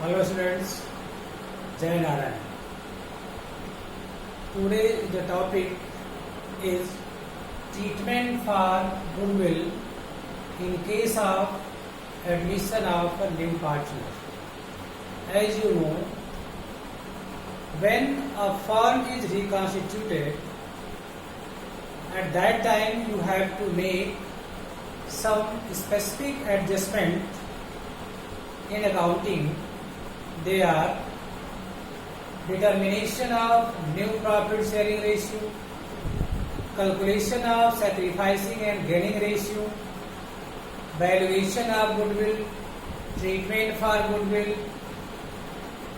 Hello students, Jai Narayan. Today the topic is treatment for goodwill in case of admission of a new partner. As you know, when a firm is reconstituted, at that time you have to make some specific adjustment in accounting. They are determination of new profit sharing ratio, calculation of sacrificing and gaining ratio, valuation of goodwill, treatment for goodwill,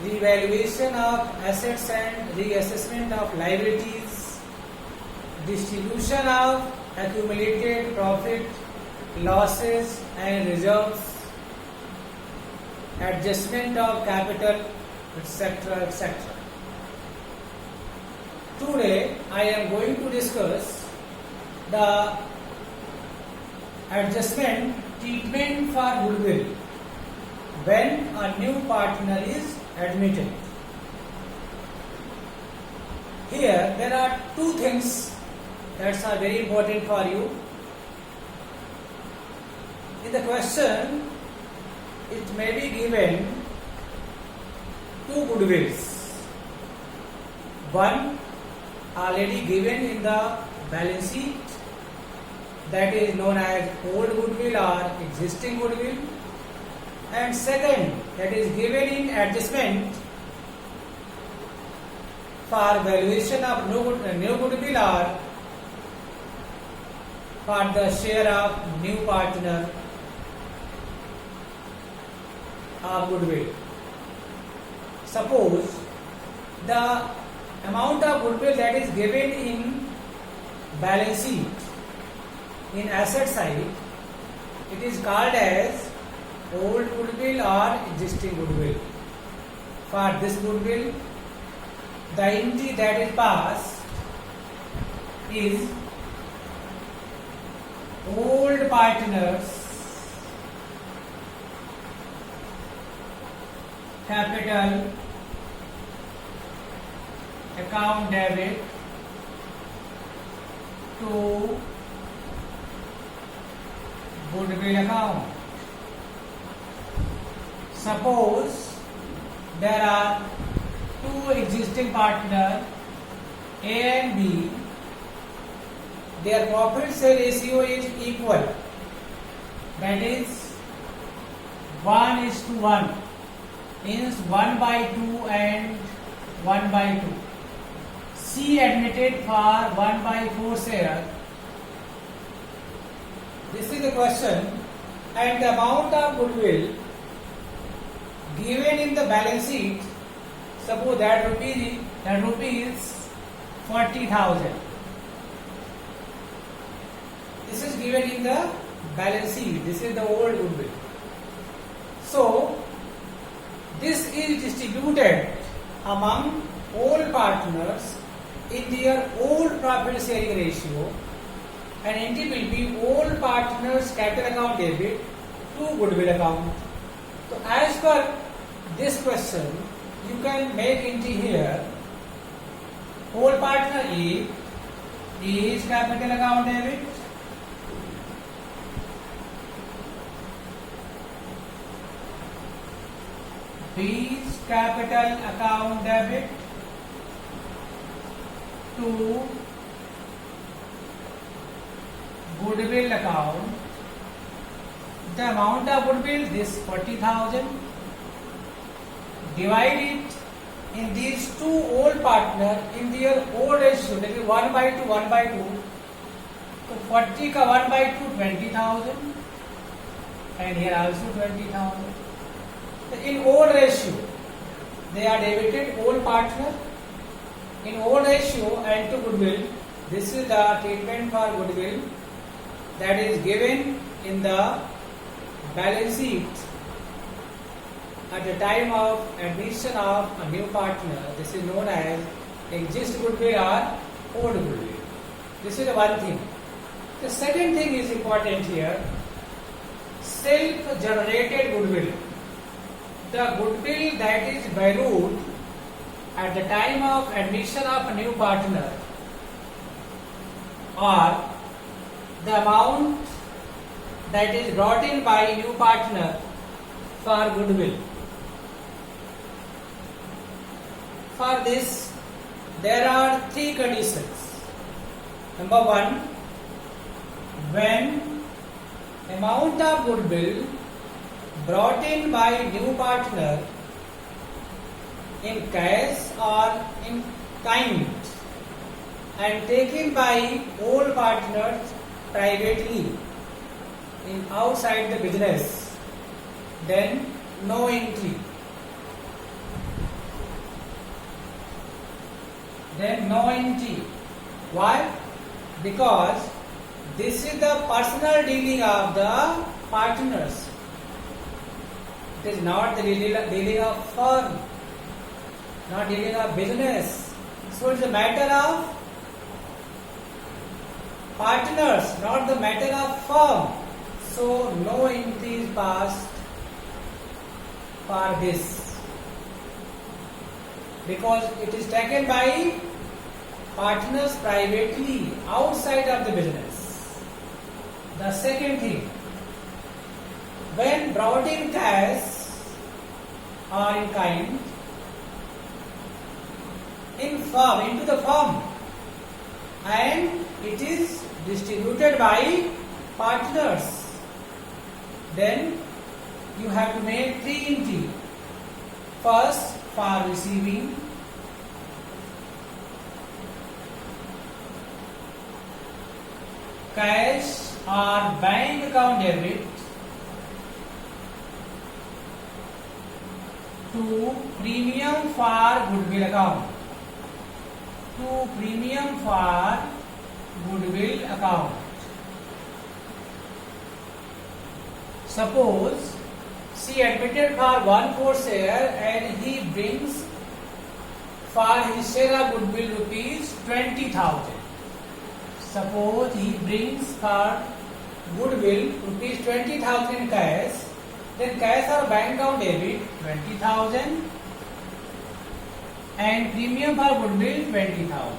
revaluation of assets and reassessment of liabilities, distribution of accumulated profit, losses and reserves, adjustment of capital, etc., etc. Today I am going to discuss the adjustment treatment for goodwill when a new partner is admitted. Here there are two things that are very important for you. In the question, it may be given two goodwills. One already given in the balance sheet, that is known as old goodwill or existing goodwill, and second, that is given in adjustment for valuation of new goodwill or for the share of new partner of goodwill. Suppose the amount of goodwill that is given in balance sheet in asset side, it is called as old goodwill or existing goodwill. For this goodwill, the entry that is passed is old partners capital account debit to goodwill account. Suppose there are two existing partners A and B, their profit share ratio is equal, that is 1:1, means 1/2 and 1/2. C admitted for 1/4 share. This is the question, and the amount of goodwill given in the balance sheet, suppose that rupees 40,000. This is given in the balance sheet. This is the old goodwill. So this is distributed among all partners in their old profit sharing ratio, and entry will be all partners capital account debit to goodwill account. So as per this question, you can make entry here. All partner A is capital account debit, B is capital account debit to goodwill account. The amount of goodwill, this 40,000, divide it in these two old partners in their old ratio, that is 1/2, 1/2. So 40 ka 1/2, 20,000, and here also 20,000. In old ratio, they are debited old partner in old ratio and to goodwill. This is the treatment for goodwill that is given in the balance sheet at the time of admission of a new partner. This is known as existing goodwill or old goodwill. This is the one thing. The second thing is important here, self-generated goodwill. the goodwill that is borrowed at the time of admission of a new partner, or the amount that is brought in by new partner for goodwill. For this, there are three conditions. Number one, when amount of goodwill brought in by new partner in cash or in kind and taken by old partners privately in outside the business, then no entry. Then no entry. Why? Because this is the personal dealing of the partners. It is not the dealing of firm, not dealing of business. So it is a matter of partners, not the matter of firm. So no entry is passed for this, because it is taken by partners privately outside of the business. The second thing, when brought in cash or in kind in firm, into the firm, and it is distributed by partners, then you have to make three entries. First, for receiving, cash or bank account debit, to premium for goodwill account, to premium for goodwill account. Suppose she admitted for 1/4 share and he brings for his share of goodwill rupees 20,000. Suppose he brings for goodwill rupees 20,000 in cash, then cash or bank account debit 20,000 and premium for goodwill 20,000.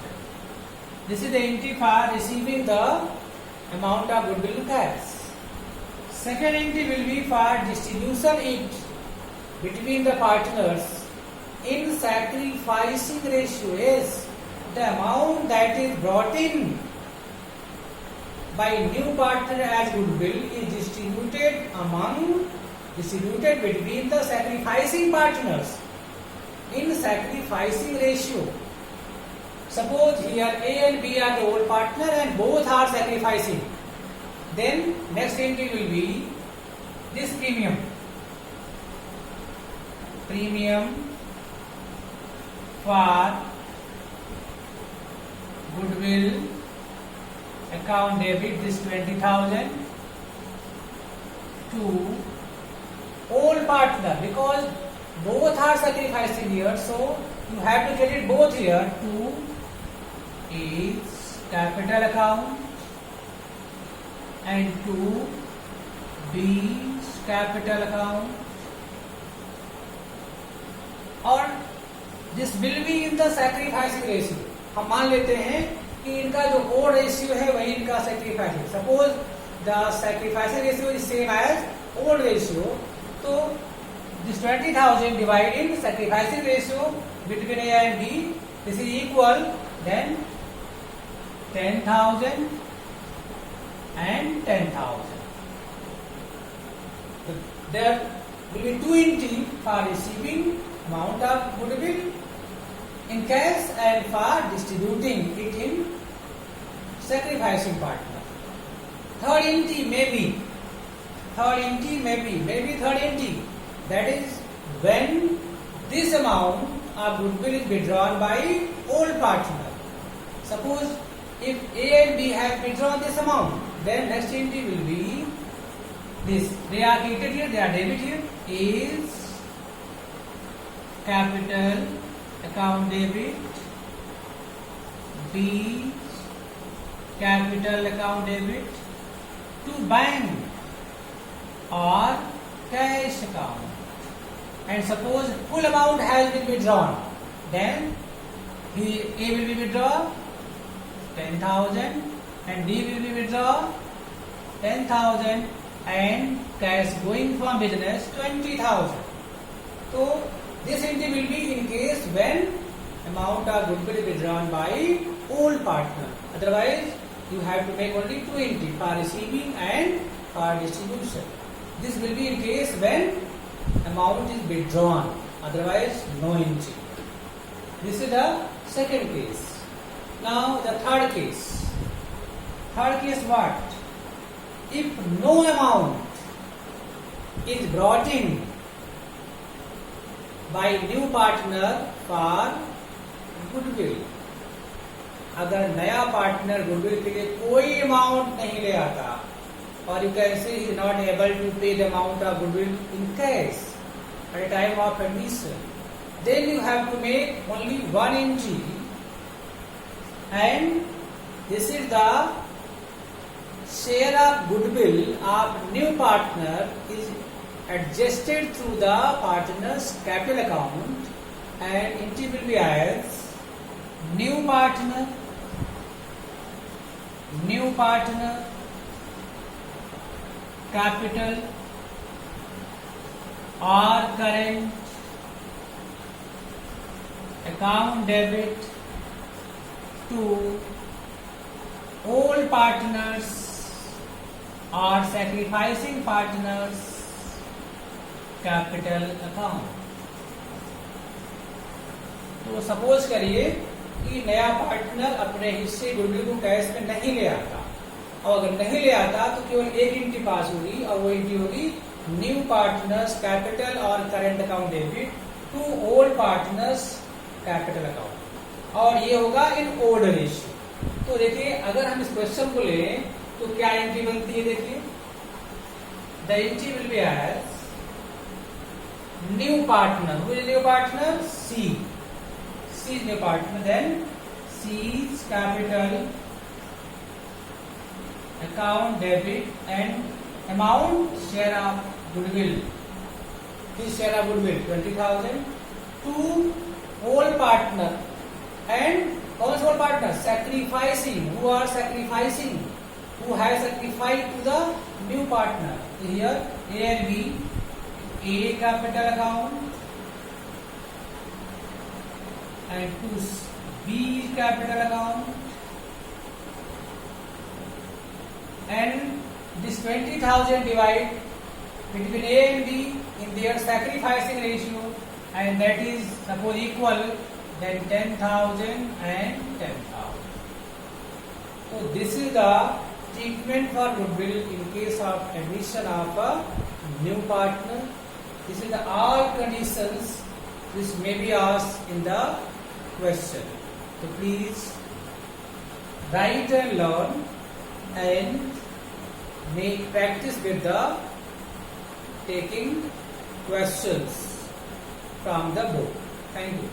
This is the entry for receiving the amount of goodwill in cash. Second entry will be for distribution it between the partners in sacrificing ratio. Yes, the amount that is brought in by new partner as goodwill is distributed between the sacrificing partners in sacrificing ratio. Suppose here A and B are the old partner and both are sacrificing. Then next entry will be this premium. Premium for goodwill account debit, this 20,000 to old partner, because both are sacrificing here, so you have to credit both here. To is capital account and to B's capital account, और this will be in the sacrificing ratio. हम मान लेते हैं कि इनका जो odd ratio है वही इनका sacrificing. Suppose the sacrificing ratio is same as old ratio, तो this 20,000 divided in sacrificing ratio between A and B, this is equal, then 10,000 and 10,000. There will be two entries for receiving amount of goodwill in cash and for distributing it in sacrificing partner. Third entry may be that is when this amount of goodwill is withdrawn by old partner. Suppose if A and B have withdrawn this amount, then next entry will be this. They are credited here, they are debit here. Is capital account debit, B capital account debit to bank or cash account. and suppose full amount has been withdrawn, then A will be withdrawn 10,000 and D will be withdrawn 10,000 and cash going from business 20,000. So this entry will be in case when amount of goodwill is withdrawn by old partner. Otherwise, you have to make only two entries for receiving and for distribution. This will be in case when amount is withdrawn. Otherwise, no entry. This is the second case. Now the third case. Third case what? If no amount is brought in by new partner for goodwill, अगर नया partner goodwill के लिए कोई amount नहीं ले आता और you can say is not able to pay the amount of goodwill in cash at time of admission, then you have to make only one entry and this is the share of goodwill of new partner is adjusted through the partner's capital account and entry will be as new partner capital or current account debit to all partners or sacrificing partners capital account. तो suppose करिए कि नया partner अपने हिस्से goodwill को cash में नहीं ले आता, और अगर नहीं ले आता तो केवल एक एंट्री पास होगी और वो एंट्री होगी न्यू पार्टनर्स कैपिटल और current account debit to old partners capital account, और ये होगा इन ऑर्डर रेशियो. तो देखिए अगर हम इस क्वेश्चन को लें तो क्या एंट्री बनती है. देखिए the entry will be as new partner. Who is new partner? C. C is new partner. Then C's capital account debit and amount share of goodwill. His share of goodwill 20,000 to all partner and also all partner sacrificing. Who are sacrificing? Who has sacrificed to the new partner? Here A and B. A capital account and to B capital account, and this 20,000 divide between A and B in their sacrificing ratio, and that is suppose equal, then 10,000 and 10,000. So this is the treatment for goodwill in case of admission of a new partner. This is the all conditions which may be asked in the question. So please write and learn and make practice with the taking questions from the book. Thank you.